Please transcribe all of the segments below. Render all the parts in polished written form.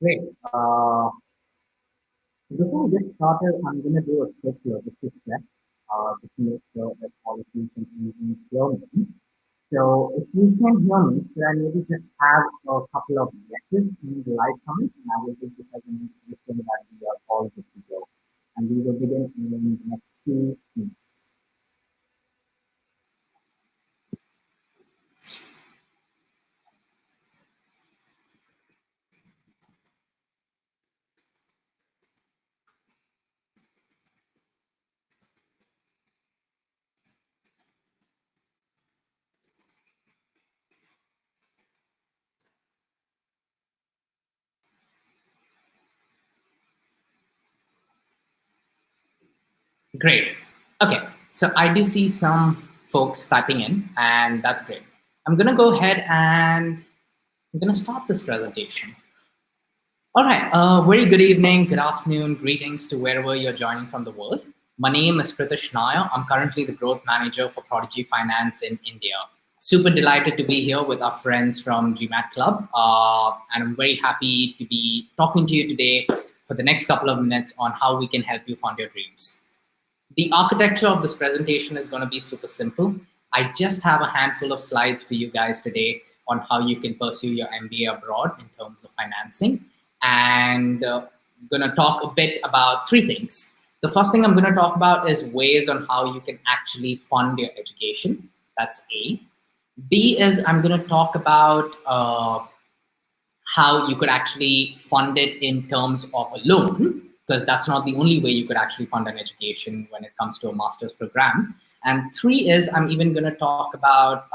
Great. Before we get started, I'm going to do a quick logistics check to make sure that all of you can easily hear me. So if you can hear me, should I maybe just have a couple of yeses in the live comments, and I will take this as an indication that we are all good to go. And we will begin in the next 2 minutes. Great. Okay, so I do see some folks typing in, and that's great. I'm going to go ahead and I'm going to start this presentation. All right, very good evening, good afternoon, greetings to wherever you're joining from the world. My name is Pritish Nair. I'm currently the growth manager for Prodigy Finance in India. Super delighted to be here with our friends from GMAT Club. And I'm very happy to be talking to you today for the next couple of minutes on how we can help you fund your dreams. The architecture of this presentation is going to be super simple. I just have a handful of slides for you guys today on how you can pursue your MBA abroad in terms of financing. And going to talk a bit about three things. The first thing I'm going to talk about is ways on how you can actually fund your education. That's A. B is I'm going to talk about how you could actually fund it in terms of a loan, because that's not the only way you could actually fund an education when it comes to a master's program. And three is I'm even going to talk about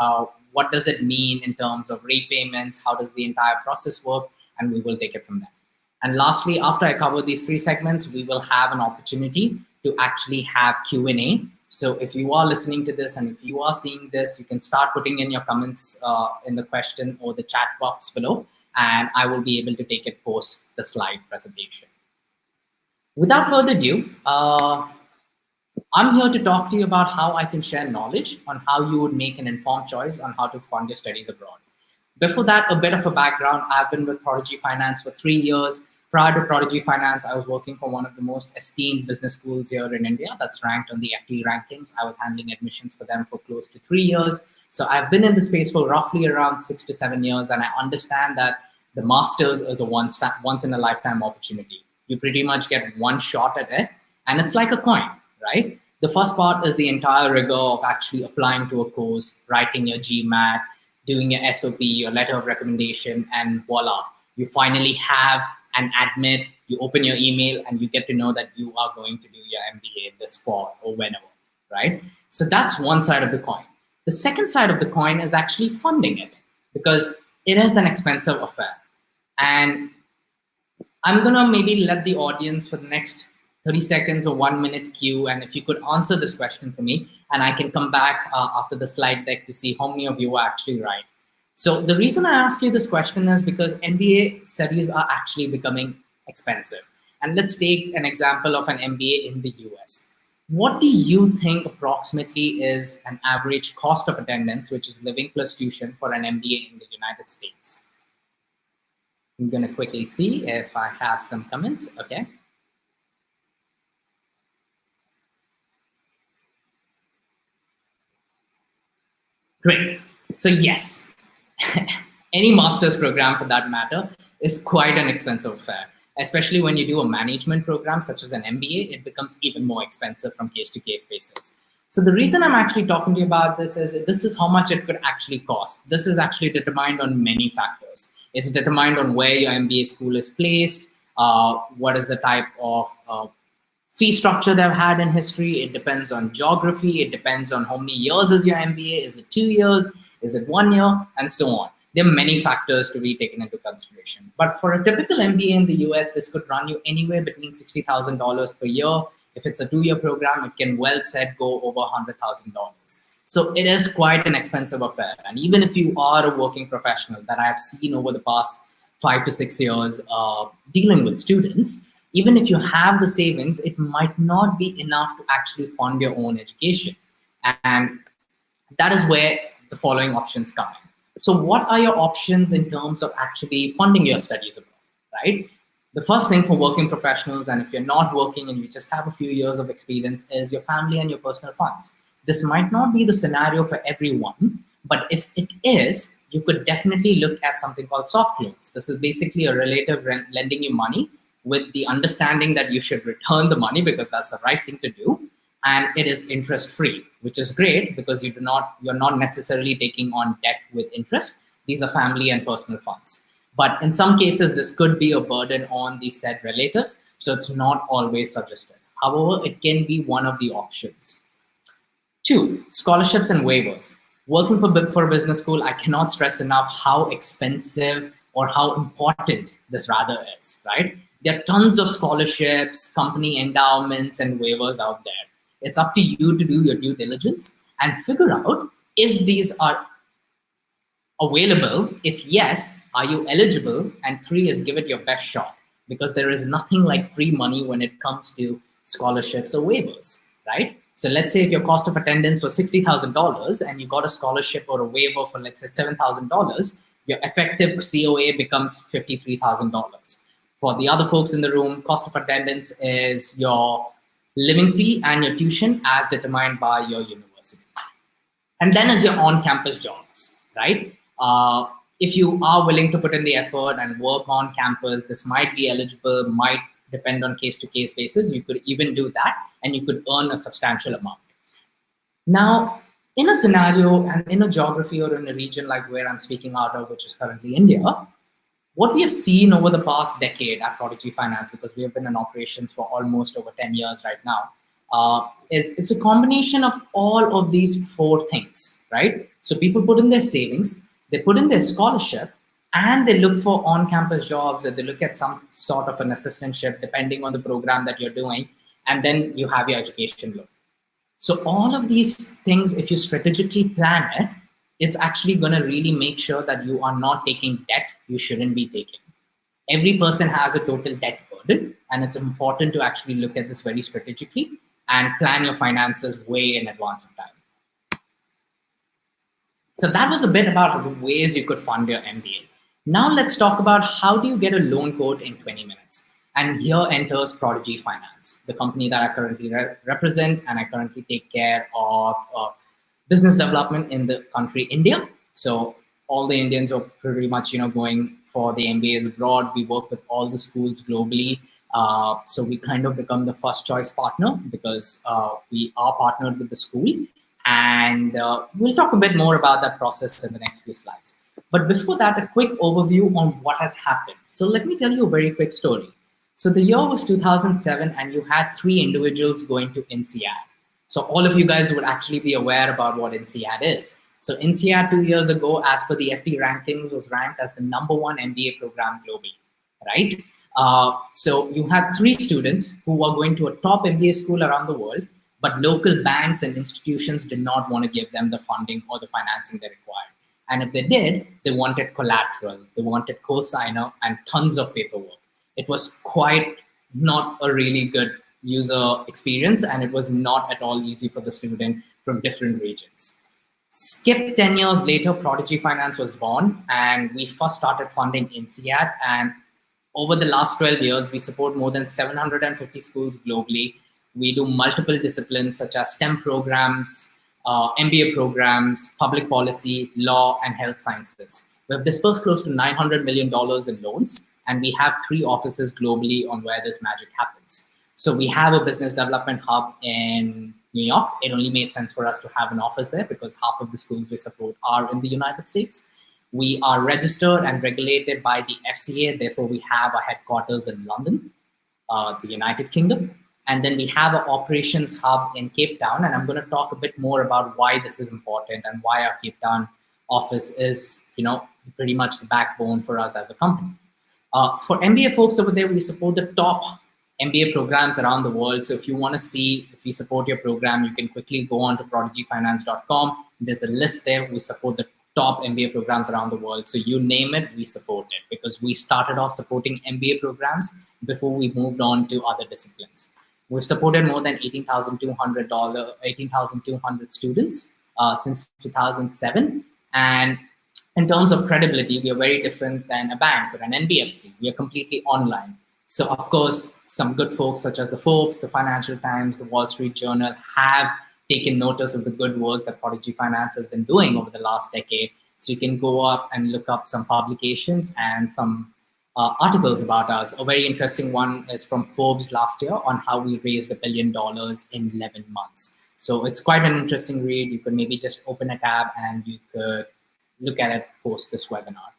what does it mean in terms of repayments, how does the entire process work, and we will take it from there. And lastly, after I cover these three segments, we will have an opportunity to actually have Q&A. So if you are listening to this and if you are seeing this, you can start putting in your comments in the question or the chat box below, and I will be able to take it post the slide presentation. Without further ado, I'm here to talk to you about how I can share knowledge on how you would make an informed choice on how to fund your studies abroad. Before that, a bit of a background. I've been with Prodigy Finance for 3 years. Prior to Prodigy Finance, I was working for one of the most esteemed business schools here in India that's ranked on the FT rankings. I was handling admissions for them for close to 3 years. So I've been in the space for roughly around 6 to 7 years, and I understand that the master's is a once in a lifetime opportunity. You pretty much get one shot at it, and it's like a coin, right? The first part is the entire rigor of actually applying to a course, writing your GMAT, doing your SOP, your letter of recommendation, and voila, you finally have an admit, you open your email, and you get to know that you are going to do your MBA this fall or whenever, right? So that's one side of the coin. The second side of the coin is actually funding it, because it is an expensive affair. And I'm gonna maybe let the audience for the next 30 seconds or 1 minute queue, and if you could answer this question for me, and I can come back after the slide deck to see how many of you are actually right. So the reason I ask you this question is because MBA studies are actually becoming expensive. And let's take an example of an MBA in the US. What do you think approximately is an average cost of attendance, which is living plus tuition, for an MBA in the United States? I'm gonna quickly see if I have some comments, okay. Great. So yes, any master's program for that matter is quite an expensive affair. Especially when you do a management program such as an MBA, it becomes even more expensive from case to case basis. So the reason I'm actually talking to you about this is how much it could actually cost. This is actually determined on many factors. It's determined on where your MBA school is placed, what is the type of fee structure they've had in history. It depends on geography. It depends on how many years is your MBA. Is it 2 years? Is it 1 year? And so on. There are many factors to be taken into consideration. But for a typical MBA in the US, this could run you anywhere between $60,000 per year. If it's a 2-year program, it can well said go over $100,000. So it is quite an expensive affair. And even if you are a working professional that I've seen over the past 5 to 6 years dealing with students, even if you have the savings, it might not be enough to actually fund your own education. And that is where the following options come in. So what are your options in terms of actually funding your studies abroad, right? The first thing for working professionals, and if you're not working and you just have a few years of experience, is your family and your personal funds. This might not be the scenario for everyone, but if it is, you could definitely look at something called soft loans. This is basically a relative lending you money with the understanding that you should return the money because that's the right thing to do. And it is interest free, which is great because you're not necessarily taking on debt with interest. These are family and personal funds. But in some cases, this could be a burden on the said relatives, so it's not always suggested. However, it can be one of the options. 2, scholarships and waivers. Working for a business school, I cannot stress enough how expensive or how important this rather is, right? There are tons of scholarships, company endowments, and waivers out there. It's up to you to do your due diligence and figure out if these are available. If yes, are you eligible? And 3 is give it your best shot, because there is nothing like free money when it comes to scholarships or waivers, right? So let's say if your cost of attendance was $60,000 and you got a scholarship or a waiver for, let's say, $7,000, your effective COA becomes $53,000. For the other folks in the room, cost of attendance is your living fee and your tuition as determined by your university. And then is your on-campus jobs, right? If you are willing to put in the effort and work on campus, this might be eligible, might depend on case-to-case basis. You could even do that and you could earn a substantial amount. Now, in a scenario and in a geography or in a region like where I'm speaking out of, which is currently India, what we have seen over the past decade at Prodigy Finance, because we have been in operations for almost over 10 years right now, is it's a combination of all of these 4 things, right? So people put in their savings, they put in their scholarship, and they look for on-campus jobs, or they look at some sort of an assistantship depending on the program that you're doing, and then you have your education loan. So all of these things, if you strategically plan it, it's actually going to really make sure that you are not taking debt you shouldn't be taking. Every person has a total debt burden, and it's important to actually look at this very strategically and plan your finances way in advance of time. So that was a bit about the ways you could fund your MBA. Now let's talk about how do you get a loan quote in 20 minutes. And here enters Prodigy Finance, the company that I currently represent, and I currently take care of business development in the country India. So all the Indians are pretty much going for the MBAs abroad. We work with all the schools globally. So we kind of become the first choice partner because we are partnered with the school. And we'll talk a bit more about that process in the next few slides. But before that, a quick overview on what has happened. So let me tell you a very quick story. So the year was 2007, and you had 3 individuals going to INSEAD. So all of you guys would actually be aware about what INSEAD is. So INSEAD 2 years ago, as per the FT rankings, was ranked as the #1 MBA program globally, right? So you had 3 students who were going to a top MBA school around the world, but local banks and institutions did not want to give them the funding or the financing they required. And if they did, they wanted collateral, they wanted co-signer, and tons of paperwork. It was quite not a really good user experience, and it was not at all easy for the student from different regions. Skip 10 years later, Prodigy Finance was born, and we first started funding INSEAD. And over the last 12 years, we support more than 750 schools globally. We do multiple disciplines such as STEM programs, MBA programs, public policy, law, and health sciences. We've disbursed close to $900 million in loans, and we have 3 offices globally on where this magic happens. So we have a business development hub in New York. It only made sense for us to have an office there because half of the schools we support are in the United States. We are registered and regulated by the FCA. Therefore, we have a headquarters in London, the United Kingdom. And then we have an operations hub in Cape Town. And I'm going to talk a bit more about why this is important and why our Cape Town office is, pretty much the backbone for us as a company. For MBA folks over there, we support the top MBA programs around the world. So if you want to see if we support your program, you can quickly go on to prodigyfinance.com. There's a list there. We support the top MBA programs around the world. So you name it, we support it, because we started off supporting MBA programs before we moved on to other disciplines. We've supported more than 18,200 students since 2007. And in terms of credibility, we are very different than a bank or an NBFC. We are completely online. So of course, some good folks such as the Forbes, the Financial Times, the Wall Street Journal have taken notice of the good work that Prodigy Finance has been doing over the last decade. So you can go up and look up some publications and some articles about us. A very interesting one is from Forbes last year on how we raised $1 billion in 11 months. So it's quite an interesting read. You could maybe just open a tab and you could look at it post this webinar.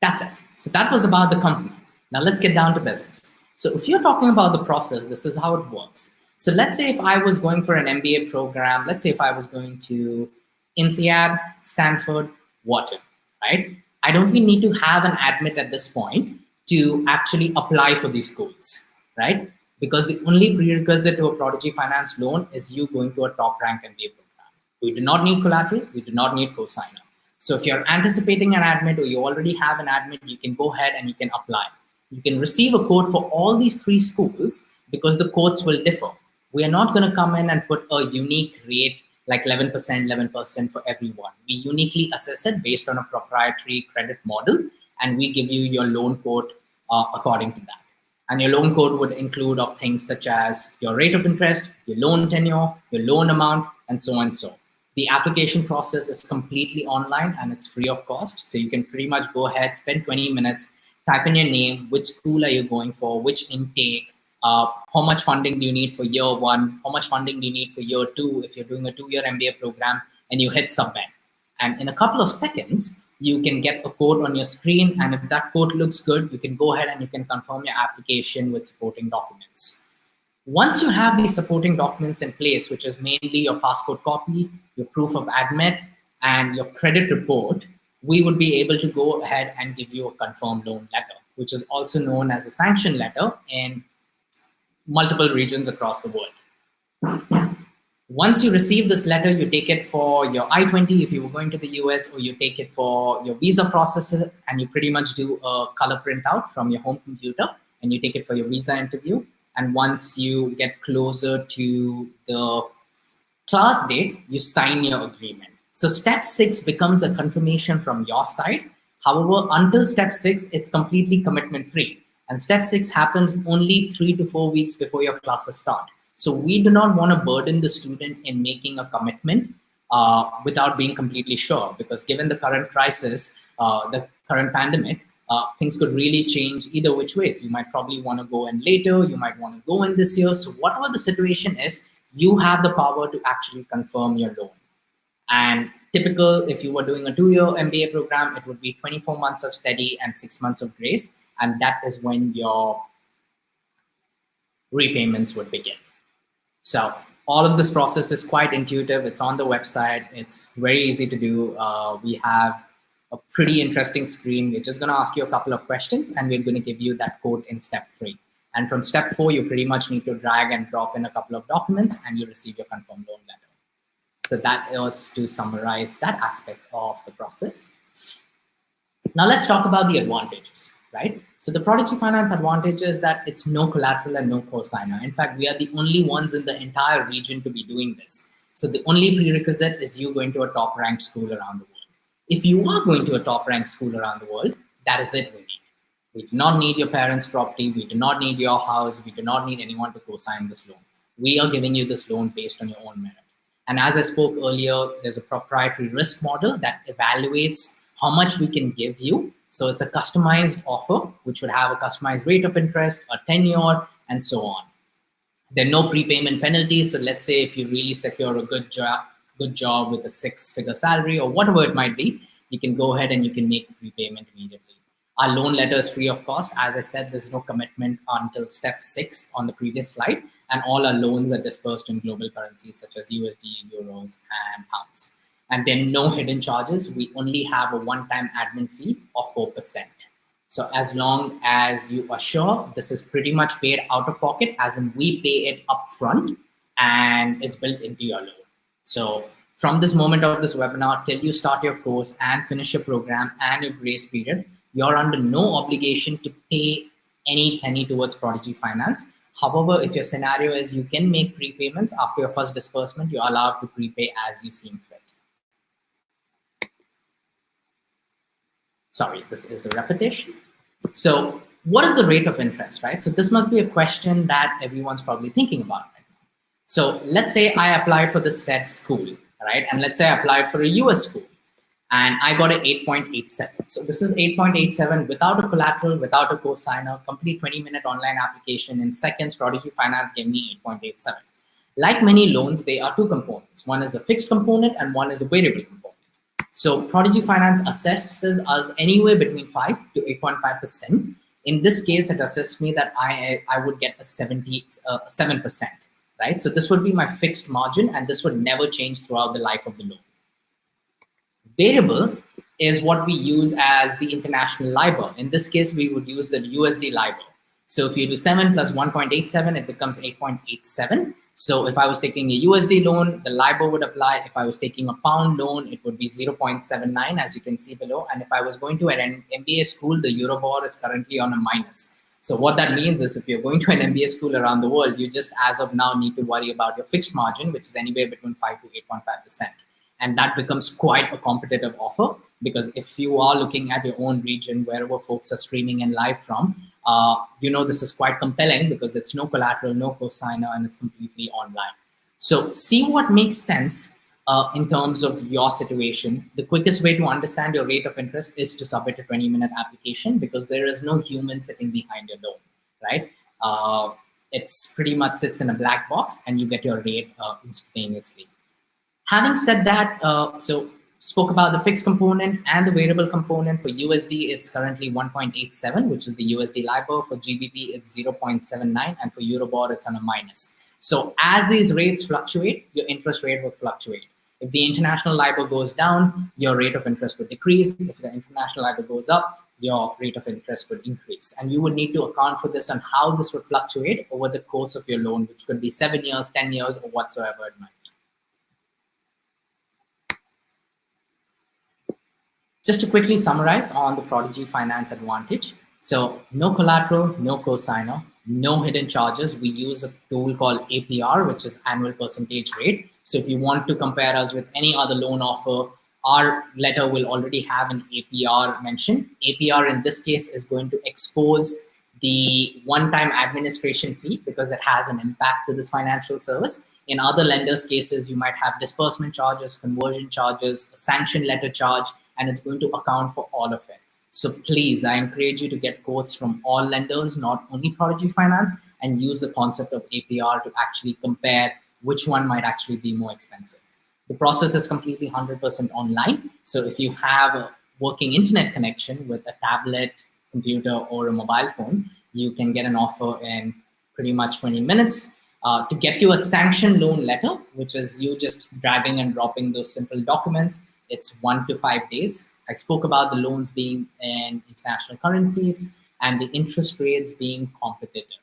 That's it. So that was about the company. Now let's get down to business. So if you're talking about the process, this is how it works. So let's say if I was going for an MBA program, let's say if I was going to INSEAD, Stanford, Wharton, right? I don't even need to have an admit at this point to actually apply for these schools, right? Because the only prerequisite to a Prodigy Finance loan is you going to a top-ranked MBA program. We do not need collateral. We do not need cosigner. So if you're anticipating an admit or you already have an admit, you can go ahead and you can apply. You can receive a quote for all these 3 schools because the quotes will differ. We are not going to come in and put a unique rate like 11%, 11% for everyone. We uniquely assess it based on a proprietary credit model, and we give you your loan quote according to that. And your loan quote would include of things such as your rate of interest, your loan tenure, your loan amount, and so on and so. The application process is completely online and it's free of cost. So you can pretty much go ahead, spend 20 minutes, type in your name, which school are you going for, which intake, how much funding do you need for year 1, how much funding do you need for year 2 if you're doing a 2-year MBA program, and you hit submit. And in a couple of seconds, you can get a quote on your screen. And if that quote looks good, you can go ahead and you can confirm your application with supporting documents. Once you have these supporting documents in place, which is mainly your passport copy, your proof of admit, and your credit report, we would be able to go ahead and give you a confirmed loan letter, which is also known as a sanction letter in multiple regions across the world. Once you receive this letter, you take it for your I-20 if you were going to the US, or you take it for your visa processor, and you pretty much do a color printout from your home computer, and you take it for your visa interview. And once you get closer to the class date, you sign your agreement. So step 6 becomes a confirmation from your side. However, until step 6, it's completely commitment free. And step 6 happens only 3 to 4 weeks before your classes start. So we do not want to burden the student in making a commitment without being completely sure, because given the current crisis, the current pandemic, things could really change either which ways. You might probably want to go in later, you might want to go in this year. So whatever the situation is, you have the power to actually confirm your loan. And typical, if you were doing a 2-year MBA program, it would be 24 months of study and 6 months of grace. And that is when your repayments would begin. So all of this process is quite intuitive. It's on the website. It's very easy to do. We have a pretty interesting screen. We're just going to ask you a couple of questions, and we're going to give you that quote in step 3. And from step 4, you pretty much need to drag and drop in a couple of documents, and you receive your confirmed loan letter. So that is to summarize that aspect of the process. Now let's talk about the advantages, right? So the Prodigy Finance advantage is that it's no collateral and no cosigner. In fact, we are the only ones in the entire region to be doing this. So the only prerequisite is you going to a top-ranked school around the world. If you are going to a top-ranked school around the world, that is it we need. We do not need your parents' property. We do not need your house. We do not need anyone to co-sign this loan. We are giving you this loan based on your own merit. And as I spoke earlier, there's a proprietary risk model that evaluates how much we can give you. So it's a customized offer, which would have a customized rate of interest, a tenure, and so on. There are no prepayment penalties. So let's say if you really secure a good job with a 6-figure salary or whatever it might be, you can go ahead and you can make a prepayment immediately. Our loan letter is free of cost. As I said, there's no commitment until step 6 on the previous slide, and all our loans are dispersed in global currencies such as USD, euros, and pounds. And there are no hidden charges. We only have a one-time admin fee of 4%. So as long as you are sure this is pretty much paid out of pocket, as in we pay it upfront and it's built into your loan. So from this moment of this webinar till you start your course and finish your program and your grace period, you're under no obligation to pay any penny towards Prodigy Finance. However, if your scenario is you can make prepayments after your first disbursement, you're allowed to prepay as you seem fit. Sorry, this is a repetition. So what is the rate of interest, right? So this must be a question that everyone's probably thinking about right now. So let's say I applied for the said school, right? And let's say I applied for a US school and I got an 8.87. So this is 8.87 without a collateral, without a cosigner, complete 20-minute online application. In seconds, Prodigy Finance gave me 8.87. Like many loans, there are two components. One is a fixed component and one is a variable component. So Prodigy Finance assesses us anywhere between 5 to 8.5%. In this case, it assessed me that I would get a 7%, right? So this would be my fixed margin and this would never change throughout the life of the loan. Variable is what we use as the international Libor. In this case, we would use the USD Libor. So if you do 7 plus 1.87, it becomes 8.87. So if I was taking a USD loan, the Libor would apply. If I was taking a pound loan, it would be 0.79, as you can see below. And if I was going to an MBA school, the Euribor is currently on a minus. So what that means is if you're going to an MBA school around the world, you just as of now need to worry about your fixed margin, which is anywhere between 5 to 8.5%. And that becomes quite a competitive offer, because if you are looking at your own region, wherever folks are streaming in live from, this is quite compelling because it's no collateral, no cosigner, and it's completely online. So see what makes sense in terms of your situation. The quickest way to understand your rate of interest is to submit a 20-minute application, because there is no human sitting behind your loan, right? It's pretty much sits in a black box and you get your rate instantaneously. Having said that, so spoke about the fixed component and the variable component. For USD, it's currently 1.87, which is the USD Libor. For GBP, it's 0.79, and for Euribor, it's on a minus. So as these rates fluctuate, your interest rate will fluctuate. If the international Libor goes down, your rate of interest would decrease. If the international Libor goes up, your rate of interest would increase. And you would need to account for this on how this would fluctuate over the course of your loan, which could be 7 years, 10 years, or whatsoever it might be. Just to quickly summarize on the Prodigy Finance advantage. So no collateral, no cosigner, no hidden charges. We use a tool called APR, which is annual percentage rate. So if you want to compare us with any other loan offer, our letter will already have an APR mentioned. APR in this case is going to expose the one-time administration fee because it has an impact to this financial service. In other lenders' cases, you might have disbursement charges, conversion charges, a sanctioned letter charge, and it's going to account for all of it. So please, I encourage you to get quotes from all lenders, not only Prodigy Finance, and use the concept of APR to actually compare which one might actually be more expensive. The process is completely 100% online. So if you have a working internet connection with a tablet, computer, or a mobile phone, you can get an offer in pretty much 20 minutes. To get you a sanctioned loan letter, which is you just dragging and dropping those simple documents, it's 1 to 5 days. I spoke about the loans being in international currencies and the interest rates being competitive.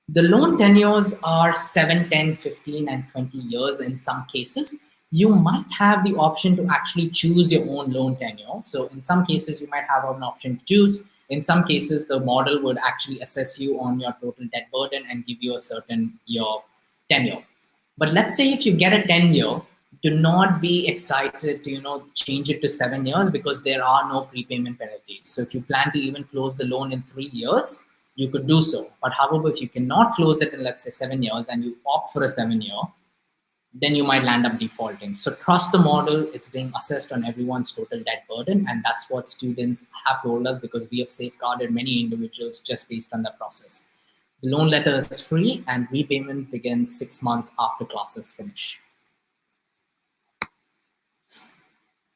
The loan tenures are 7, 10, 15, and 20 years in some cases. You might have the option to actually choose your own loan tenure. So in some cases, you might have an option to choose. In some cases, the model would actually assess you on your total debt burden and give you a certain year tenure. But let's say if you get a 10-year, do not be excited to change it to 7 years, because there are no prepayment penalties. So if you plan to even close the loan in 3 years, you could do so. But however, if you cannot close it in, let's say, 7 years and you opt for a 7-year, then you might land up defaulting. So trust the model. It's being assessed on everyone's total debt burden. And that's what students have told us, because we have safeguarded many individuals just based on that process. The loan letter is free and repayment begins 6 months after classes finish.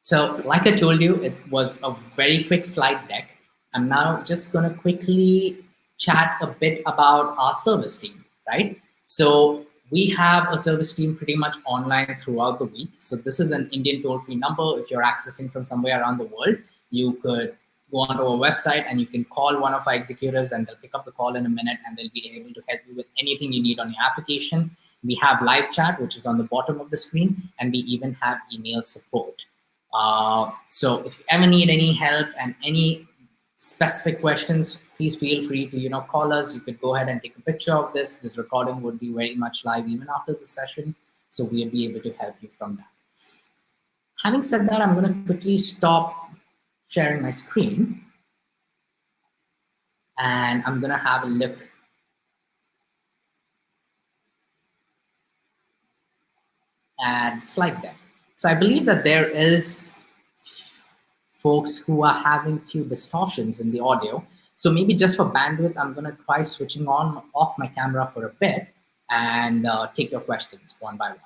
So like I told you, it was a very quick slide deck. I'm now just going to quickly chat a bit about our service team, right? So we have a service team pretty much online throughout the week. So this is an Indian toll-free number. If you're accessing from somewhere around the world, you could go onto our website and you can call one of our executives and they'll pick up the call in a minute and they'll be able to help you with anything you need on your application. We have live chat, which is on the bottom of the screen, and we even have email support. So if you ever need any help and any specific questions, please feel free to call us. You could go ahead and take a picture of this. This recording would be very much live even after the session, so we'll be able to help you from that. Having said that, I'm going to quickly stop sharing my screen. And I'm going to have a look at slide deck. So I believe that there is folks who are having few distortions in the audio. So maybe just for bandwidth, I'm going to try switching on off my camera for a bit and take your questions one by one.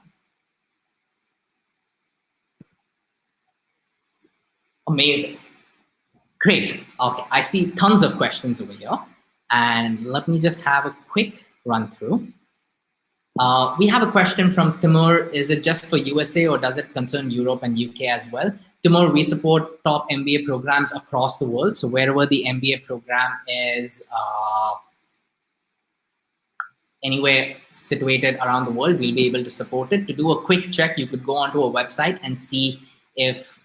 Amazing. Great. Okay, I see tons of questions over here. And let me just have a quick run through. We have a question from Timur. Is it just for USA or does it concern Europe and UK as well? Timur, we support top MBA programs across the world. So wherever the MBA program is anywhere situated around the world, we'll be able to support it. To do a quick check, you could go onto a website and see if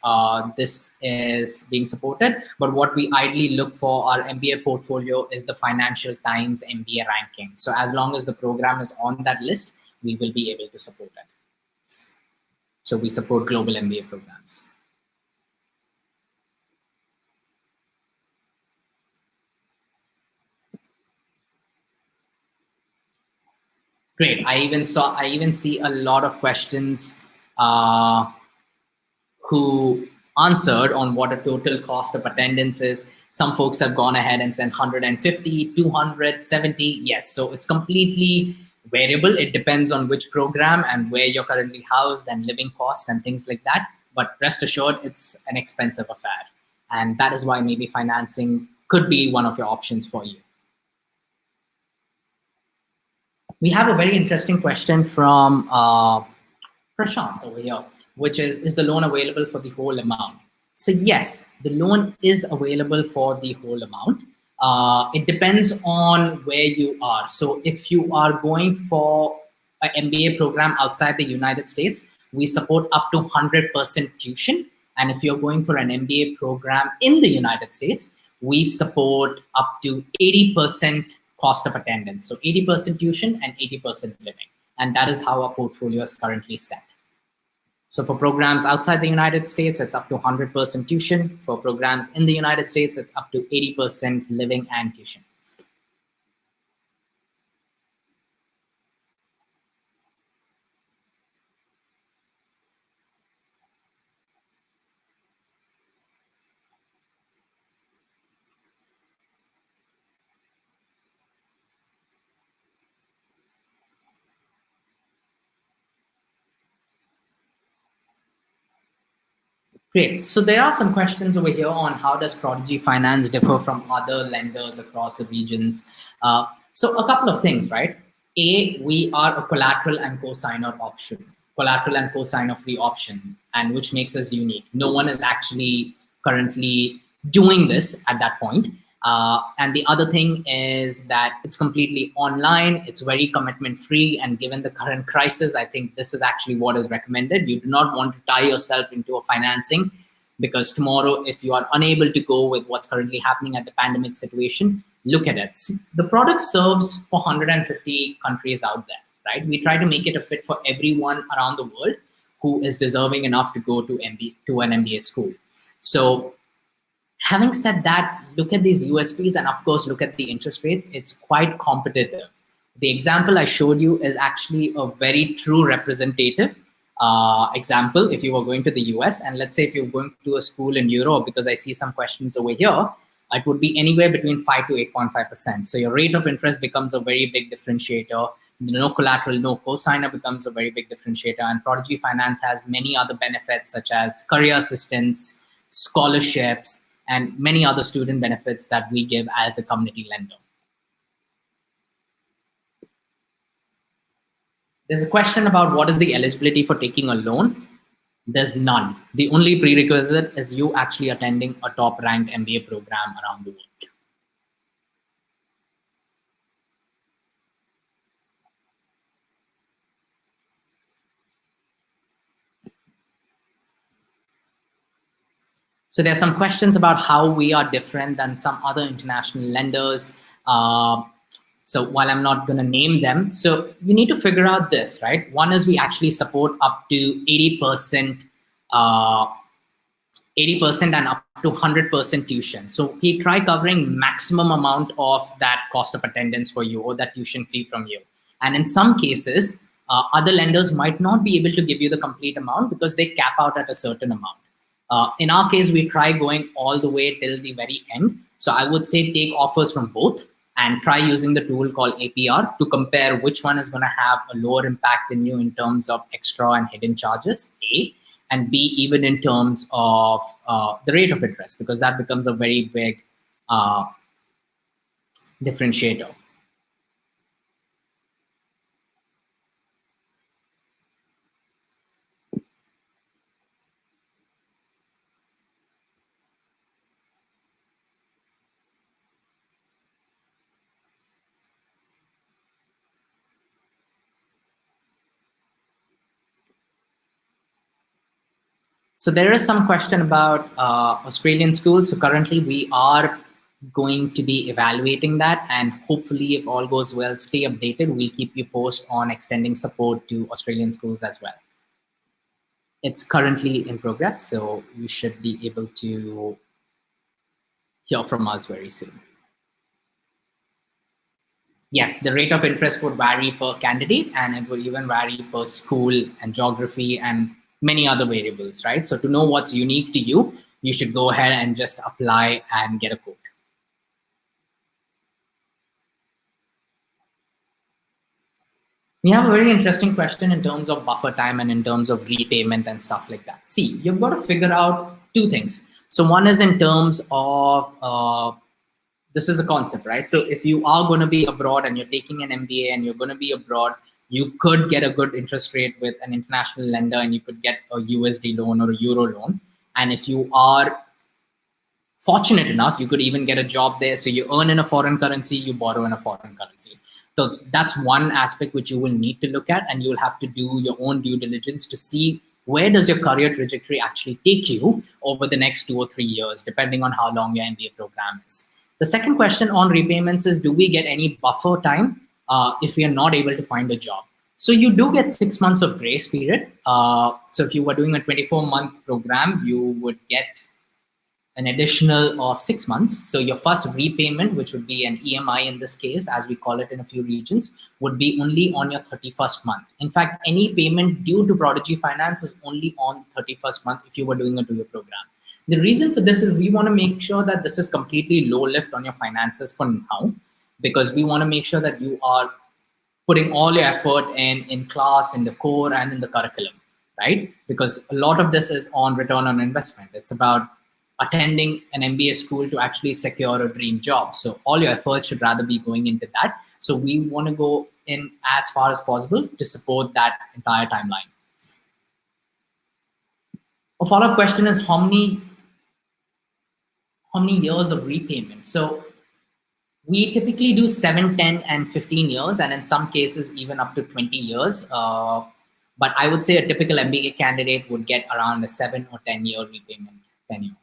this is being supported. But what we ideally look for our MBA portfolio is the Financial Times MBA ranking. So as long as the program is on that list, we will be able to support it. So we support global MBA programs. Great. I even see a lot of questions who answered on what a total cost of attendance is. Some folks have gone ahead and said 150, 200, 70. Yes, so it's completely variable. It depends on which program and where you're currently housed and living costs and things like that. But rest assured, it's an expensive affair. And that is why maybe financing could be one of your options for you. We have a very interesting question from Prashant over here, which is the loan available for the whole amount? So yes, the loan is available for the whole amount. It depends on where you are. So if you are going for an MBA program outside the United States, we support up to 100% tuition. And if you're going for an MBA program in the United States, we support up to 80% cost of attendance. So 80% tuition and 80% living. And that is how our portfolio is currently set. So for programs outside the United States, it's up to 100% tuition. For programs in the United States, it's up to 80% living and tuition. Great. So there are some questions over here on how does Prodigy Finance differ from other lenders across the regions. So a couple of things, right? A, we are a collateral and co-signer option, collateral and co-signer free option, and which makes us unique. No one is actually currently doing this at that point. And the other thing is that it's completely online, it's very commitment free, and given the current crisis, I think this is actually what is recommended. You do not want to tie yourself into a financing, because tomorrow, if you are unable to go with what's currently happening at the pandemic situation, look at it. The product serves for 150 countries out there, right? We try to make it a fit for everyone around the world who is deserving enough to go to an MBA school. So having said that, look at these USPs and of course, look at the interest rates. It's quite competitive. The example I showed you is actually a very true representative example. If you were going to the US, and let's say if you're going to a school in Europe, because I see some questions over here, it would be anywhere between 5 to 8.5%. So your rate of interest becomes a very big differentiator. No collateral, no cosigner becomes a very big differentiator. And Prodigy Finance has many other benefits such as career assistance, scholarships, and many other student benefits that we give as a community lender. There's a question about what is the eligibility for taking a loan. There's none. The only prerequisite is you actually attending a top ranked MBA program around the world. So there's some questions about how we are different than some other international lenders. So while I'm not going to name them, so you need to figure out this, right? One is we actually support up to 80% and up to 100% tuition. So we try covering maximum amount of that cost of attendance for you or that tuition fee from you. And in some cases, other lenders might not be able to give you the complete amount because they cap out at a certain amount. In our case, we try going all the way till the very end. So I would say take offers from both and try using the tool called APR to compare which one is going to have a lower impact in you in terms of extra and hidden charges, A, and B, even in terms of the rate of interest, because that becomes a very big differentiator. So there is some question about Australian schools. So currently we are going to be evaluating that, and hopefully if all goes well, stay updated. We'll keep you posted on extending support to Australian schools as well. It's currently in progress, so you should be able to hear from us very soon. Yes, the rate of interest would vary per candidate, and it would even vary per school and geography and many other variables, right? So to know what's unique to you, you should go ahead and just apply and get a quote. We have a very interesting question in terms of buffer time and in terms of repayment and stuff like that. See, you've got to figure out two things. So one is in terms of, this is the concept, right? So if you are going to be abroad and you're taking an MBA and you're going to be abroad, you could get a good interest rate with an international lender and you could get a USD loan or a Euro loan. And if you are fortunate enough, you could even get a job there. So you earn in a foreign currency, you borrow in a foreign currency. So that's one aspect which you will need to look at, and you'll have to do your own due diligence to see where does your career trajectory actually take you over the next 2 or 3 years, depending on how long your MBA program is. The second question on repayments is, do we get any buffer time if we are not able to find a job? So you do get 6 months of grace period. So if you were doing a 24-month program, you would get an additional of 6 months. So your first repayment, which would be an EMI in this case, as we call it in a few regions, would be only on your 31st month. In fact, any payment due to Prodigy Finance is only on the 31st month if you were doing a 2-year program. The reason for this is we want to make sure that this is completely low lift on your finances for now, because we want to make sure that you are putting all your effort in class, in the core, and in the curriculum, right? Because a lot of this is on return on investment. It's about attending an MBA school to actually secure a dream job. So all your efforts should rather be going into that. So we want to go in as far as possible to support that entire timeline. A follow-up question is how many years of repayment? So we typically do 7, 10, and 15 years, and in some cases even up to 20 years. But I would say a typical MBA candidate would get around a 7 or 10-year repayment tenure.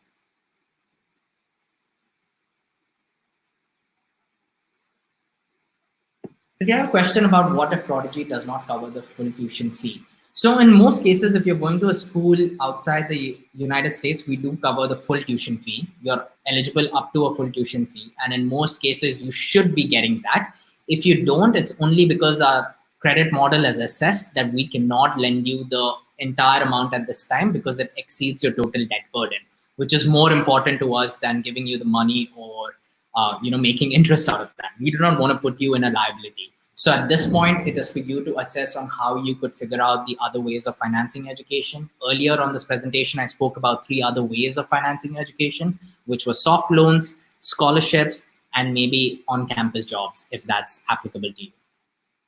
So you have a question about what if Prodigy does not cover the full tuition fee. So in most cases, if you're going to a school outside the United States, we do cover the full tuition fee. You're eligible up to a full tuition fee. And in most cases, you should be getting that. If you don't, it's only because our credit model has assessed that we cannot lend you the entire amount at this time because it exceeds your total debt burden, which is more important to us than giving you the money or making interest out of that. We do not want to put you in a liability. So at this point, it is for you to assess on how you could figure out the other ways of financing education. Earlier on this presentation, I spoke about 3 other ways of financing education, which were soft loans, scholarships, and maybe on-campus jobs, if that's applicable to you.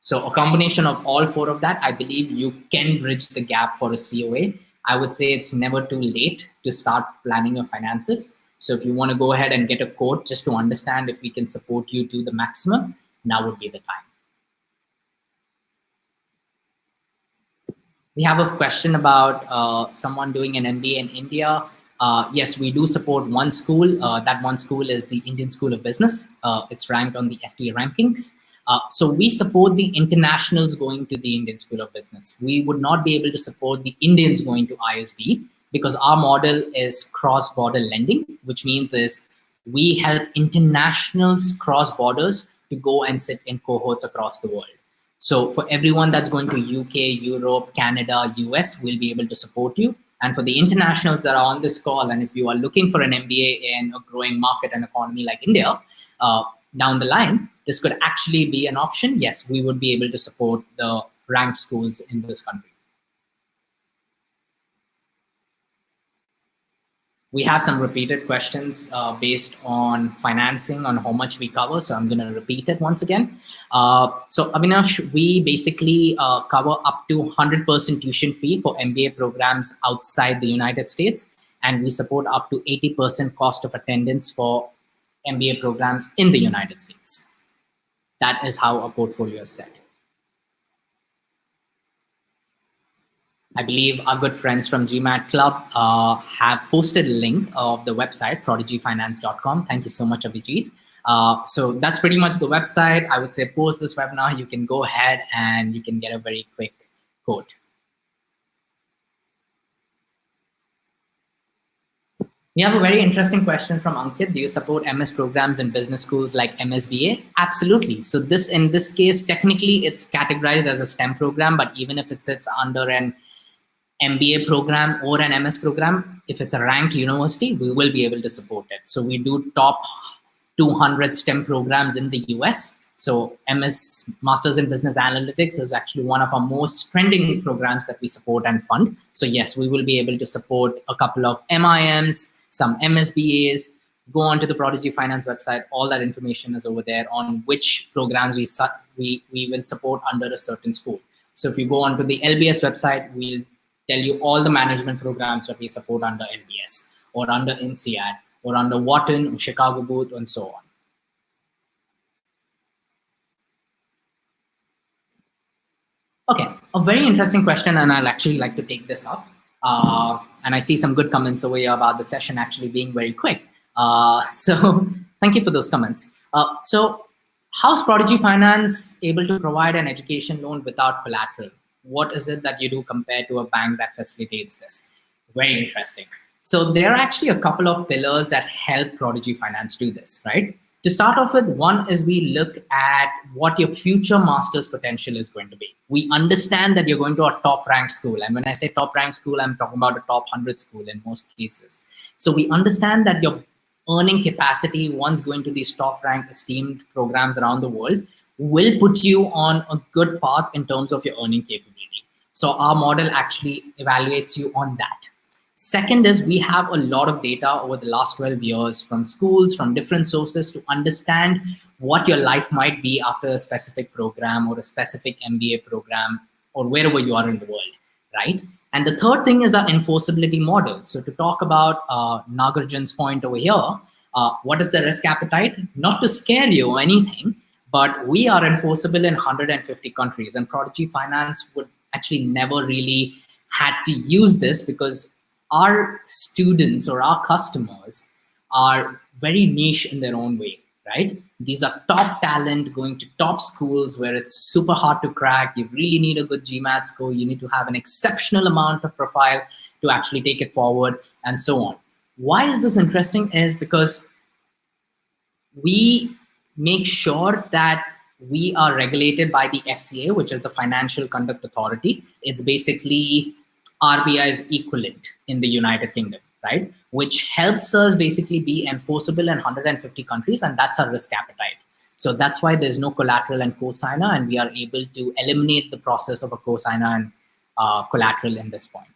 So a combination of all 4 of that, I believe you can bridge the gap for a COA. I would say it's never too late to start planning your finances. So if you want to go ahead and get a quote just to understand if we can support you to the maximum, now would be the time. We have a question about someone doing an MBA in India. Yes, we do support one school. That one school is the Indian School of Business. It's ranked on the FT rankings. So we support the internationals going to the Indian School of Business. We would not be able to support the Indians going to ISB because our model is cross-border lending, which means is we help internationals cross borders to go and sit in cohorts across the world. So for everyone that's going to UK, Europe, Canada, US, we'll be able to support you. And for the internationals that are on this call, and if you are looking for an MBA in a growing market and economy like India, down the line, this could actually be an option. Yes, we would be able to support the ranked schools in this country. We have some repeated questions based on financing, on how much we cover. So I'm going to repeat it once again. So Avinash, we basically cover up to 100% tuition fee for MBA programs outside the United States. And we support up to 80% cost of attendance for MBA programs in the United States. That is how our portfolio is set. I believe our good friends from GMAT Club have posted a link of the website, prodigyfinance.com. Thank you so much, Abhijit. So that's pretty much the website. I would say post this webinar, you can go ahead and you can get a very quick quote. We have a very interesting question from Ankit. Do you support MS programs in business schools like MSBA? Absolutely. So in this case, technically it's categorized as a STEM program, but even if it sits under an MBA program or an MS program, if it's a ranked university, we will be able to support it. So we do top 200 STEM programs in the US. So MS, Masters in Business Analytics, is actually one of our most trending programs that we support and fund. So yes, we will be able to support a couple of MIMs, some MSBAs. Go onto the Prodigy Finance website. All that information is over there on which programs we will support under a certain school. So if you go onto the LBS website, we'll tell you all the management programs that we support under LBS or under INSEAD or under Wharton or Chicago Booth and so on. Okay, a very interesting question, and I'll actually like to take this up. And I see some good comments over here about the session actually being very quick. So thank you for those comments. So how's Prodigy Finance able to provide an education loan without collateral? What is it that you do compared to a bank that facilitates this? Very interesting. So there are actually a couple of pillars that help Prodigy Finance do this, right? To start off with, one is we look at what your future master's potential is going to be. We understand that you're going to a top ranked school. And when I say top ranked school, I'm talking about a top 100 school in most cases. So we understand that your earning capacity, once going to these top ranked esteemed programs around the world, will put you on a good path in terms of your earning capability. So our model actually evaluates you on that. Second is we have a lot of data over the last 12 years from schools, from different sources to understand what your life might be after a specific program or a specific MBA program or wherever you are in the world, right? And the third thing is our enforceability model. So to talk about Nagarjan's point over here, what is the risk appetite? Not to scare you or anything, but we are enforceable in 150 countries, and Prodigy Finance would actually never really had to use this because our students or our customers are very niche in their own way, right? These are top talent going to top schools where it's super hard to crack. You really need a good GMAT score. You need to have an exceptional amount of profile to actually take it forward and so on. Why is this interesting? Is because we make sure that we are regulated by the FCA, which is the Financial Conduct Authority. It's basically RBI's equivalent in the United Kingdom, right? Which helps us basically be enforceable in 150 countries, and that's our risk appetite. So that's why there's no collateral and cosigner, and we are able to eliminate the process of a cosigner and collateral in this point.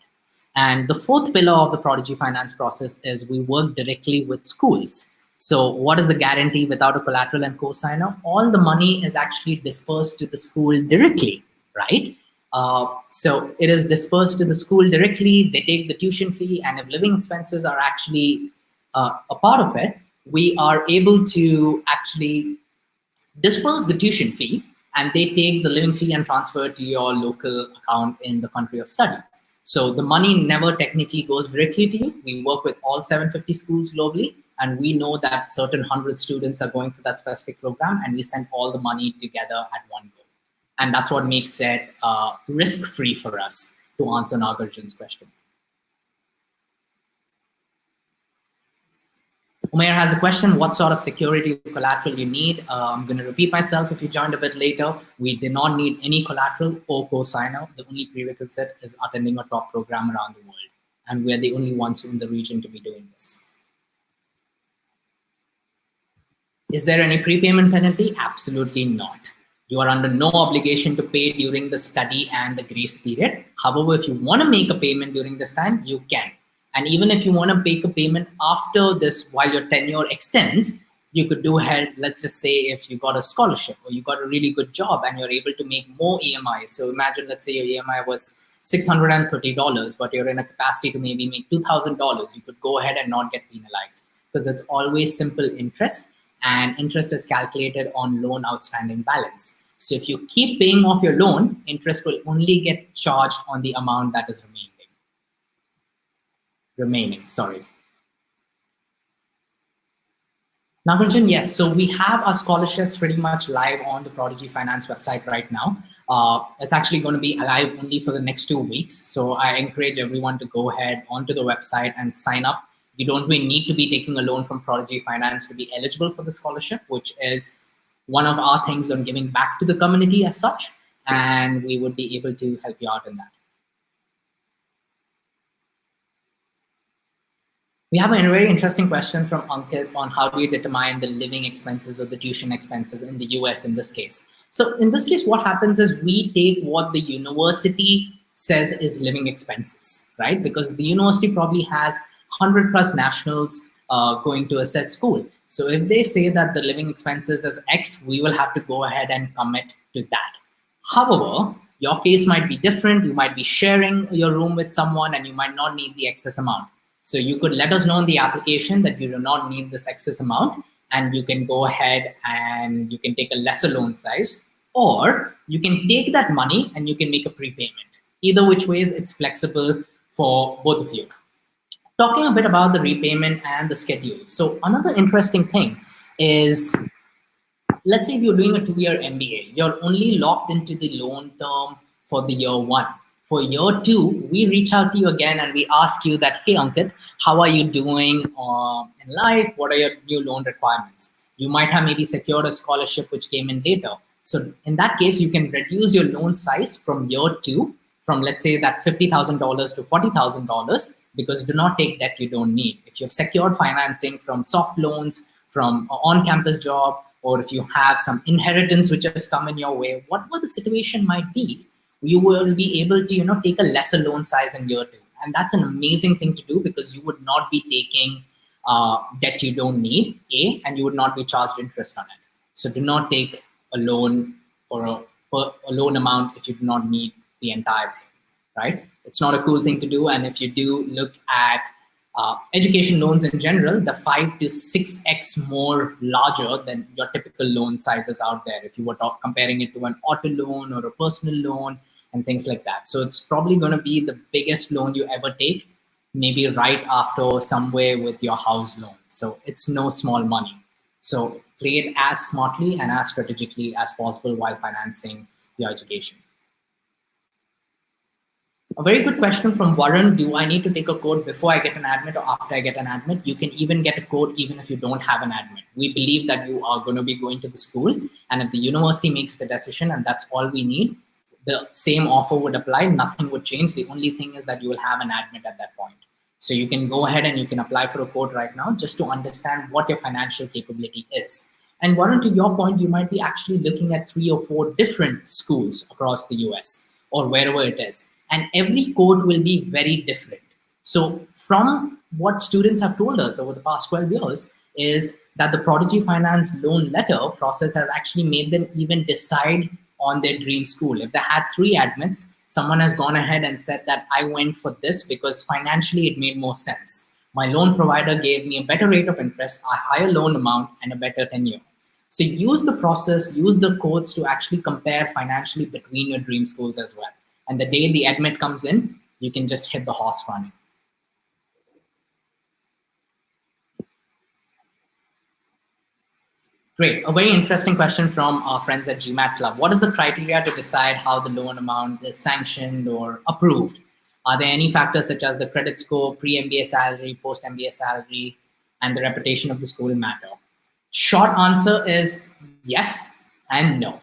And the fourth pillar of the Prodigy Finance process is we work directly with schools. So what is the guarantee without a collateral and cosigner? All the money is actually dispersed to the school directly, right? So it is dispersed to the school directly. They take the tuition fee, and if living expenses are actually a part of it, we are able to actually disperse the tuition fee, and they take the living fee and transfer it to your local account in the country of study. So the money never technically goes directly to you. We work with all 750 schools globally, and we know that certain 100 students are going for that specific program, and we send all the money together at one go. And that's what makes it risk-free for us, to answer Nagarjan's question. Umair has a question, what sort of security or collateral you need? I'm going to repeat myself if you joined a bit later. We did not need any collateral or co-signer. The only prerequisite is attending a top program around the world. And we're the only ones in the region to be doing this. Is there any prepayment penalty? Absolutely not. You are under no obligation to pay during the study and the grace period. However, if you want to make a payment during this time, you can. And even if you want to make a payment after this, while your tenure extends, you could do ahead. Let's just say if you got a scholarship or you got a really good job and you're able to make more EMIs. So imagine, let's say your EMI was $630, but you're in a capacity to maybe make $2,000. You could go ahead and not get penalized because it's always simple interest, and interest is calculated on loan outstanding balance. So if you keep paying off your loan, interest will only get charged on the amount that is remaining. Sorry. Nagarjan, yes. So we have our scholarships pretty much live on the Prodigy Finance website right now. It's actually going to be live only for the next 2 weeks. So I encourage everyone to go ahead onto the website and sign up. You don't really need to be taking a loan from Prodigy Finance to be eligible for the scholarship, which is one of our things on giving back to the community as such. And we would be able to help you out in that. We have a very interesting question from Ankit on how do you determine the living expenses or the tuition expenses in the US in this case. So in this case, what happens is we take what the university says is living expenses, right? Because the university probably has 100 plus nationals going to a set school. So if they say that the living expenses is X, we will have to go ahead and commit to that. However, your case might be different. You might be sharing your room with someone and you might not need the excess amount. So you could let us know in the application that you do not need this excess amount, and you can go ahead and you can take a lesser loan size, or you can take that money and you can make a prepayment. Either which ways, it's flexible for both of you. Talking a bit about the repayment and the schedule. So another interesting thing is, let's say if you're doing a 2-year MBA, you're only locked into the loan term for the year 1. For year 2, we reach out to you again and we ask you that, hey, Ankit, how are you doing in life? What are your new loan requirements? You might have maybe secured a scholarship which came in later. So in that case, you can reduce your loan size from year 2, from let's say that $50,000 to $40,000, because do not take debt you don't need. If you've secured financing from soft loans, from an on-campus job, or if you have some inheritance which has come in your way, whatever the situation might be, you will be able to take a lesser loan size in year 2. And that's an amazing thing to do because you would not be taking debt you don't need, and you would not be charged interest on it. So do not take a loan or a loan amount if you do not need the entire thing, right? It's not a cool thing to do. And if you do look at education loans in general, the 5 to 6x more larger than your typical loan sizes out there. If you were comparing it to an auto loan or a personal loan and things like that. So it's probably going to be the biggest loan you ever take, maybe right after somewhere with your house loan. So it's no small money. So play it as smartly and as strategically as possible while financing your education. A very good question from Warren. Do I need to take a code before I get an admit or after I get an admit? You can even get a code even if you don't have an admit. We believe that you are going to be going to the school, and if the university makes the decision and that's all we need, the same offer would apply. Nothing would change. The only thing is that you will have an admit at that point. So you can go ahead and you can apply for a code right now just to understand what your financial capability is. And Warren, to your point, you might be actually looking at 3 or 4 different schools across the US or wherever it is. And every code will be very different. So from what students have told us over the past 12 years is that the Prodigy Finance loan letter process has actually made them even decide on their dream school. If they had 3 admits, someone has gone ahead and said that I went for this because financially it made more sense. My loan provider gave me a better rate of interest, a higher loan amount, and a better tenure. So use the process, use the codes to actually compare financially between your dream schools as well. And the day the admit comes in, you can just hit the horse running. Great. A very interesting question from our friends at GMAT Club. What is the criteria to decide how the loan amount is sanctioned or approved? Are there any factors such as the credit score, pre-MBA salary, post-MBA salary? and the reputation of the school matter? Short answer is yes and no.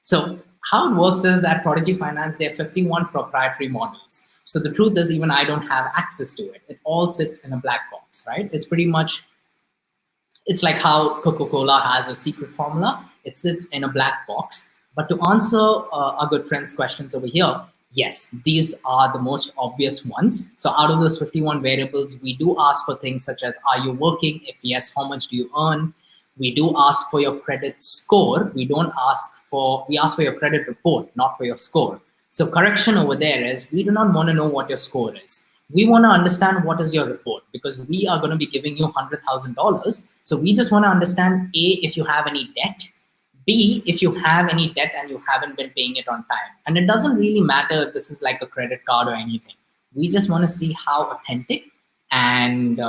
So how it works is at Prodigy Finance, there are 51 proprietary models. So the truth is, even I don't have access to it. It all sits in a black box, right? It's pretty much, it's like how Coca-Cola has a secret formula. It sits in a black box. But to answer our good friend's questions over here, yes, these are the most obvious ones. So out of those 51 variables, we do ask for things such as, are you working? If yes, how much do you earn? We do ask for your credit score. We ask for your credit report, not for your score. So correction over there is, we do not want to know what your score is. We want to understand what is your report, because we are going to be giving you $100,000. So we just want to understand, A, if you have any debt, B, if you have any debt and you haven't been paying it on time. And it doesn't really matter if this is like a credit card or anything. We just want to see how authentic and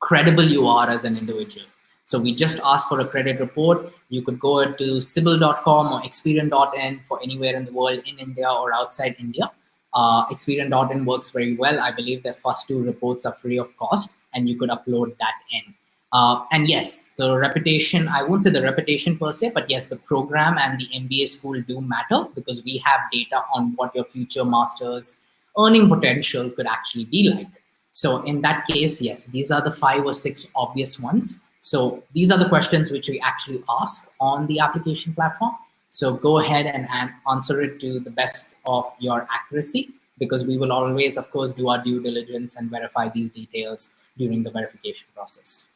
credible you are as an individual. So we just ask for a credit report. You could go to Sibyl.com or Experian.in for anywhere in the world, in India or outside India. Experian.in works very well. I believe their first 2 reports are free of cost, and you could upload that in. And yes, the reputation, I won't say the reputation per se, but yes, the program and the MBA school do matter, because we have data on what your future master's earning potential could actually be like. So in that case, yes, these are the 5 or 6 obvious ones. So these are the questions which we actually ask on the application platform. So go ahead and answer it to the best of your accuracy, because we will always, of course, do our due diligence and verify these details during the verification process.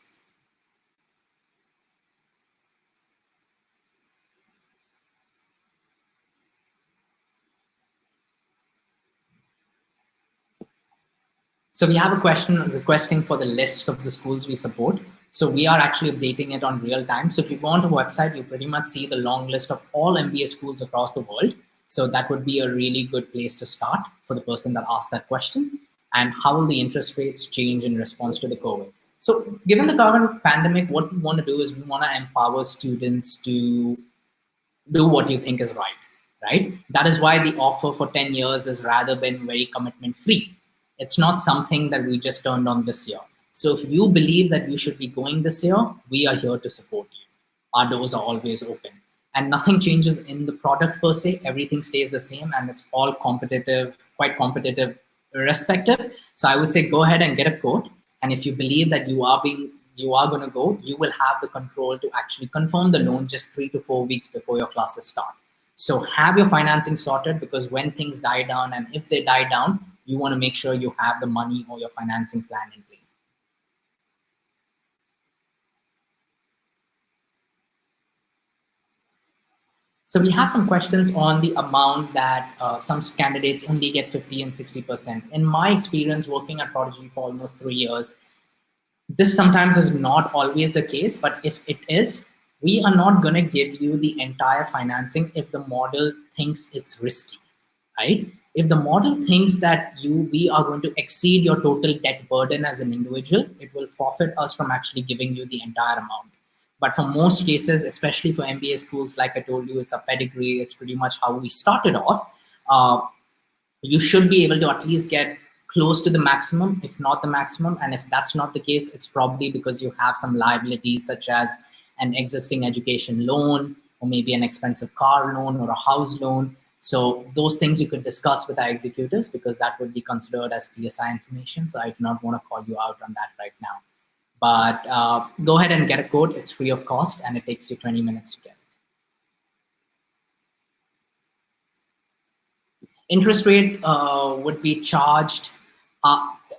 So we have a question requesting for the lists of the schools we support. So we are actually updating it on real time. So if you go on the website, you pretty much see the long list of all MBA schools across the world. So that would be a really good place to start for the person that asked that question. And how will the interest rates change in response to the COVID? So given the current pandemic, what we want to do is we want to empower students to do what you think is right, right? That is why the offer for 10 years has rather been very commitment free. It's not something that we just turned on this year. So if you believe that you should be going this year, we are here to support you. Our doors are always open. And nothing changes in the product per se. Everything stays the same, and it's all competitive, quite competitive irrespective. So I would say go ahead and get a quote. And if you believe that you are going to go, you will have the control to actually confirm the loan just 3 to 4 weeks before your classes start. So have your financing sorted, because when things die down, and if they die down, you want to make sure you have the money or your financing plan in place. So we have some questions on the amount that some candidates only get 50 and 60%. In my experience working at Prodigy for almost 3 years, this sometimes is not always the case, but if it is, we are not going to give you the entire financing if the model thinks it's risky, right? If the model thinks that we are going to exceed your total debt burden as an individual, it will forfeit us from actually giving you the entire amount. But for most cases, especially for MBA schools, like I told you, it's a pedigree. It's pretty much how we started off. You should be able to at least get close to the maximum, if not the maximum. And if that's not the case, it's probably because you have some liabilities such as an existing education loan, or maybe an expensive car loan or a house loan. So those things you could discuss with our executors, because that would be considered as PSI information. So I do not want to call you out on that right now. But go ahead and get a quote. It's free of cost, and it takes you 20 minutes to get it. Interest rate would be charged.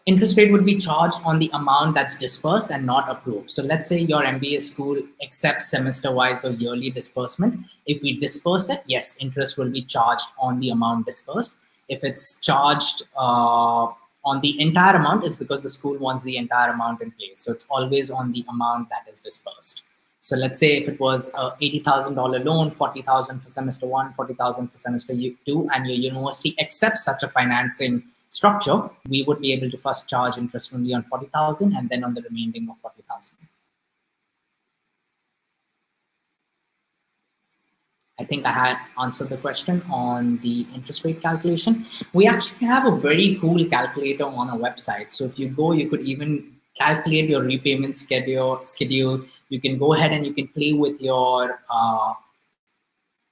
Interest rate would be charged on the amount that's dispersed and not approved. So let's say your MBA school accepts semester-wise or yearly disbursement. If we disperse it, yes, interest will be charged on the amount dispersed. If it's charged on the entire amount, it's because the school wants the entire amount in place. So it's always on the amount that is dispersed. So let's say if it was a $80,000 loan, 40,000 for semester 1, 40,000 for semester 2, and your university accepts such a financing structure, we would be able to first charge interest only on 40,000 and then on the remaining of 40,000. I think I had answered the question on the interest rate calculation. We actually have a very cool calculator on our website. So if you go, you could even calculate your repayment schedule. You can go ahead and you can play with your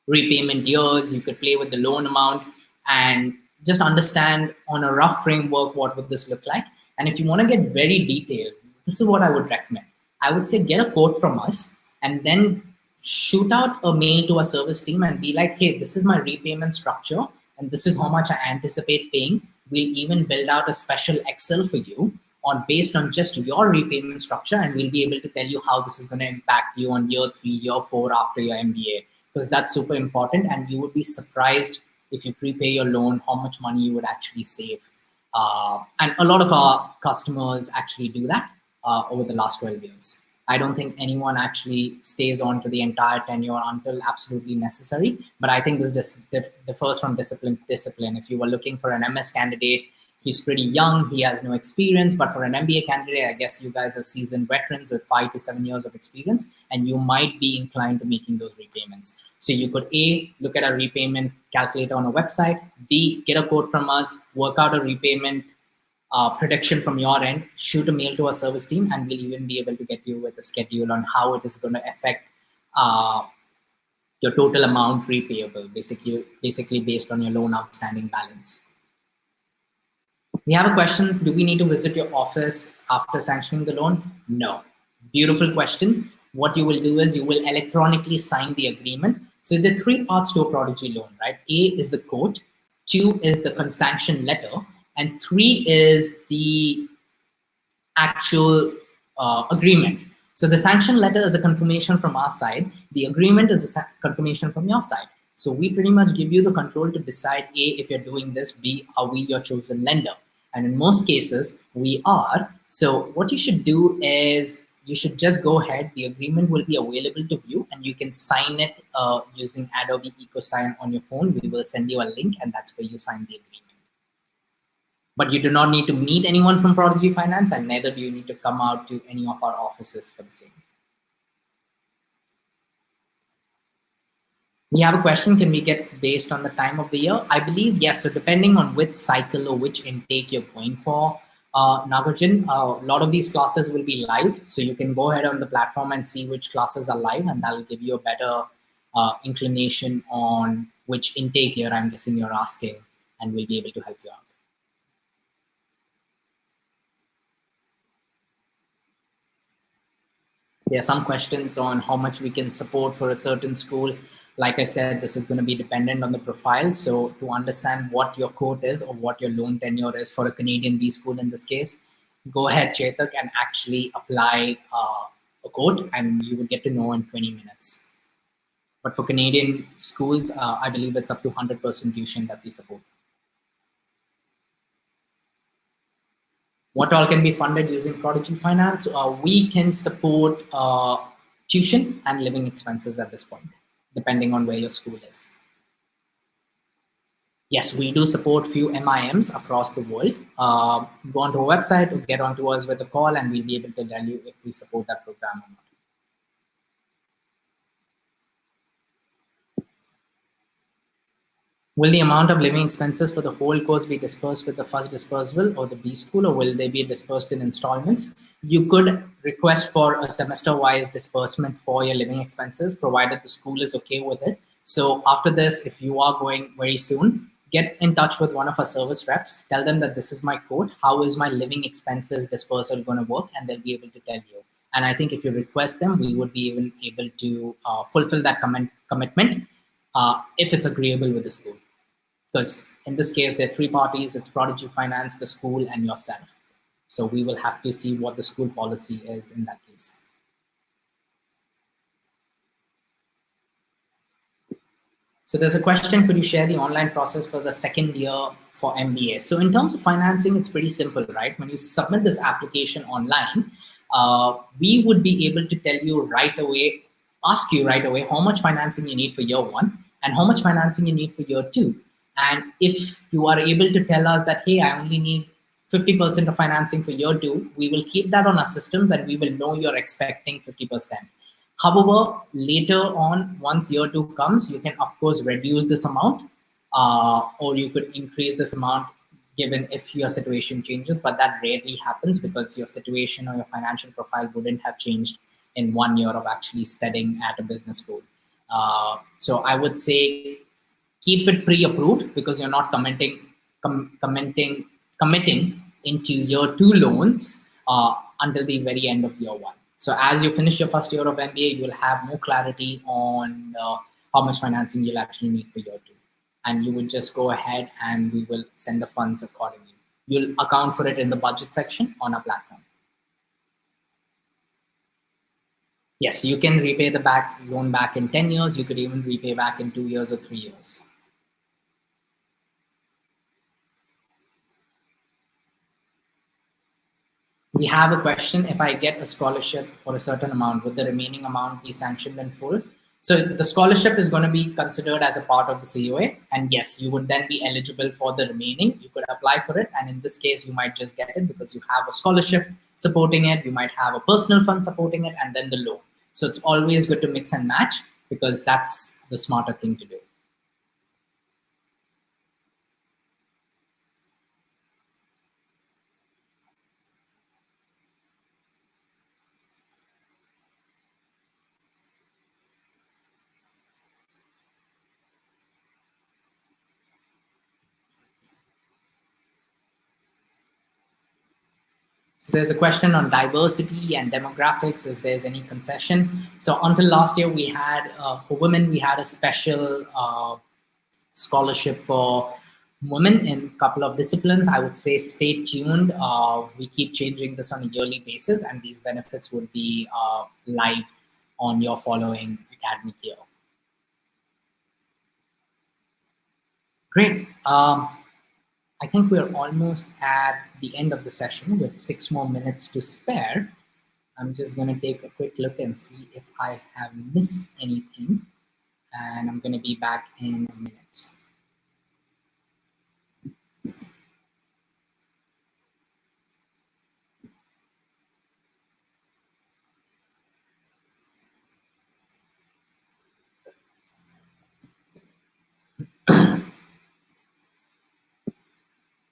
repayment years. You could play with the loan amount and just understand on a rough framework what would this look like. And if you want to get very detailed, this is what I would recommend. I would say get a quote from us and then shoot out a mail to our service team and be like, hey, this is my repayment structure and this is how much I anticipate paying. We'll even build out a special Excel for you on based on just your repayment structure, and we'll be able to tell you how this is going to impact you on year 3, year 4 after your MBA, because that's super important. And you would be surprised if you prepay your loan, how much money you would actually save. And a lot of our customers actually do that over the last 12 years. I don't think anyone actually stays on to the entire tenure until absolutely necessary. But I think this differs from discipline to discipline. If you were looking for an MS candidate, he's pretty young, he has no experience. But for an MBA candidate, I guess you guys are seasoned veterans with 5 to 7 years of experience, and you might be inclined to making those repayments. So you could A, look at a repayment calculator on a website, B, get a quote from us, work out a repayment prediction from your end, shoot a mail to our service team, and we'll even be able to get you with a schedule on how it is going to affect your total amount repayable, basically based on your loan outstanding balance. We have a question, do we need to visit your office after sanctioning the loan? No. Beautiful question. What you will do is you will electronically sign the agreement. So there are 3 parts to a Prodigy loan, right? A is the quote, 2 is the sanction letter, and 3 is the actual agreement. So the sanction letter is a confirmation from our side. The agreement is a confirmation from your side. So we pretty much give you the control to decide A, if you're doing this, B, are we your chosen lender? And in most cases, we are. So what you should do is you should just go ahead. The agreement will be available to view and you can sign it using Adobe EcoSign on your phone. We will send you a link and that's where you sign the agreement. But you do not need to meet anyone from Prodigy Finance, and neither do you need to come out to any of our offices for the same. We have a question, can we get based on the time of the year? I believe yes. So depending on which cycle or which intake you're going for, Nagarjun, a lot of these classes will be live. So you can go ahead on the platform and see which classes are live, and that'll give you a better inclination on which intake year I'm guessing you're asking, and we'll be able to help you out. There are some questions on how much we can support for a certain school. Like I said, this is going to be dependent on the profile. So to understand what your quote is or what your loan tenure is for a Canadian B school in this case, go ahead, Chetak, and actually apply a quote, and you will get to know in 20 minutes. But for Canadian schools, I believe it's up to 100% tuition that we support. What all can be funded using Prodigy Finance? We can support tuition and living expenses at this point, depending on where your school is. Yes, we do support few MIMs across the world. Go onto our website or get onto us with a call, and we'll be able to tell you if we support that program or not. Will the amount of living expenses for the whole course be dispersed with the first disbursal or the B school, or will they be dispersed in installments? You could request for a semester-wise disbursement for your living expenses, provided the school is okay with it. So after this, if you are going very soon, get in touch with one of our service reps, tell them that this is my code, how is my living expenses dispersal going to work, and they'll be able to tell you. And I think if you request them, we would be even able to fulfill that commitment if it's agreeable with the school. Because in this case, there are 3 parties, it's Prodigy Finance, the school, and yourself. So we will have to see what the school policy is in that case. So there's a question, could you share the online process for the second year for MBA? So in terms of financing, it's pretty simple, right? When you submit this application online, we would be able to tell you right away, ask you right away how much financing you need for year 1 and how much financing you need for year 2. And if you are able to tell us that, hey, I only need 50% of financing for year 2, we will keep that on our systems and we will know you're expecting 50%. However, later on, once year 2 comes, you can, of course, reduce this amount or you could increase this amount given if your situation changes, but that rarely happens because your situation or your financial profile wouldn't have changed in 1 year of actually studying at a business school. So I would say keep it pre-approved because you're not committing into year two loans until the very end of year one. So as you finish your first year of MBA, you'll have more clarity on how much financing you'll actually need for year two. And you would just go ahead and we will send the funds accordingly. You'll account for it in the budget section on our platform. Yes, you can repay the loan back in 10 years. You could even repay back in 2 years or 3 years. We have a question, if I get a scholarship for a certain amount, would the remaining amount be sanctioned in full? So the scholarship is going to be considered as a part of the COA. And yes, you would then be eligible for the remaining. You could apply for it. And in this case, you might just get it because you have a scholarship supporting it. You might have a personal fund supporting it and then the loan. So it's always good to mix and match because that's the smarter thing to do. So there's a question on diversity and demographics, if there's any concession. So until last year, we had, for women, we had a special scholarship for women in a couple of disciplines. I would say stay tuned. We keep changing this on a yearly basis, and these benefits would be live on your following academic year. Great. I think we're almost at the end of the session with 6 more minutes to spare. I'm just going to take a quick look and see if I have missed anything. And I'm going to be back in a minute.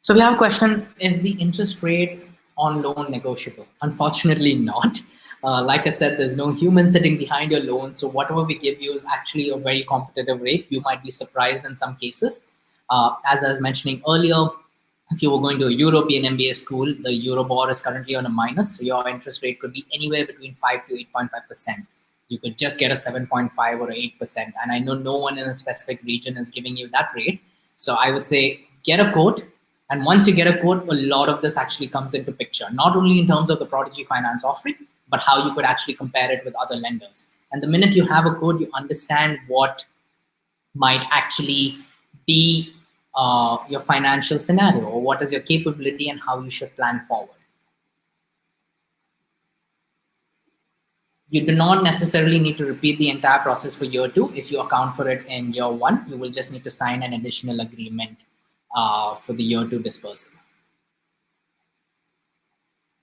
So we have a question, is the interest rate on loan negotiable? Unfortunately not. Like I said, there's no human sitting behind your loan. So whatever we give you is actually a very competitive rate. You might be surprised in some cases. As I was mentioning earlier, if you were going to a European MBA school, the Euribor is currently on a minus. So your interest rate could be anywhere between 5 to 8.5%. You could just get a 7.5 or 8%. And I know no one in a specific region is giving you that rate. So I would say get a quote. And once you get a quote, a lot of this actually comes into picture, not only in terms of the Prodigy Finance offering, but how you could actually compare it with other lenders. And the minute you have a quote, you understand what might actually be your financial scenario, or what is your capability and how you should plan forward. You do not necessarily need to repeat the entire process for year two. If you account for it in year one, you will just need to sign an additional agreement for the year two disbursement.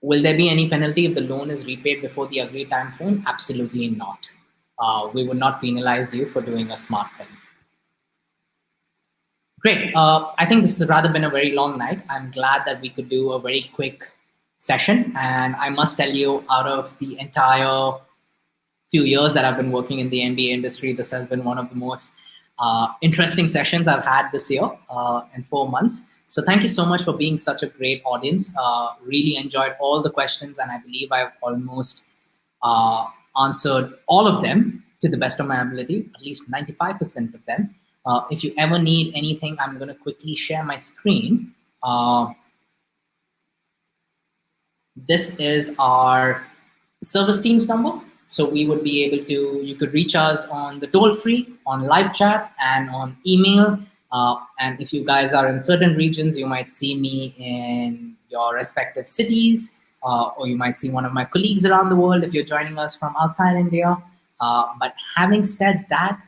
Will there be any penalty if the loan is repaid before the agreed time frame? Absolutely not. We would not penalize you for doing a smart thing. Great. I think this has rather been a very long night. I'm glad that we could do a very quick session. And I must tell you, out of the entire few years that I've been working in the MBA industry, this has been one of the most interesting sessions I've had this year in 4 months. So thank you so much for being such a great audience. Really enjoyed all the questions, and I believe I've almost answered all of them to the best of my ability, at least 95% of them. If you ever need anything, I'm going to quickly share my screen. This is our service team's number. So we would be able to, you could reach us on the toll free, on live chat, and on email. And if you guys are in certain regions, you might see me in your respective cities, or you might see one of my colleagues around the world if you're joining us from outside India. But having said that,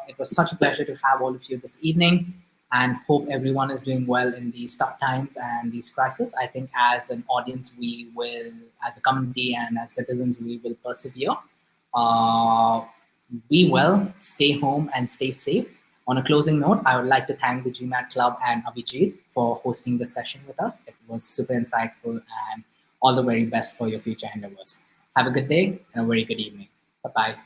it was such a pleasure to have all of you this evening, and hope everyone is doing well in these tough times and these crises. I think as an audience, we will, as a community and as citizens, we will persevere. Be well, stay home, and stay safe. On a closing note, I would like to thank the GMAT Club and Abhijit for hosting this session with us. It was super insightful, and all the very best for your future endeavors. Have a good day and a very good evening. Bye-bye.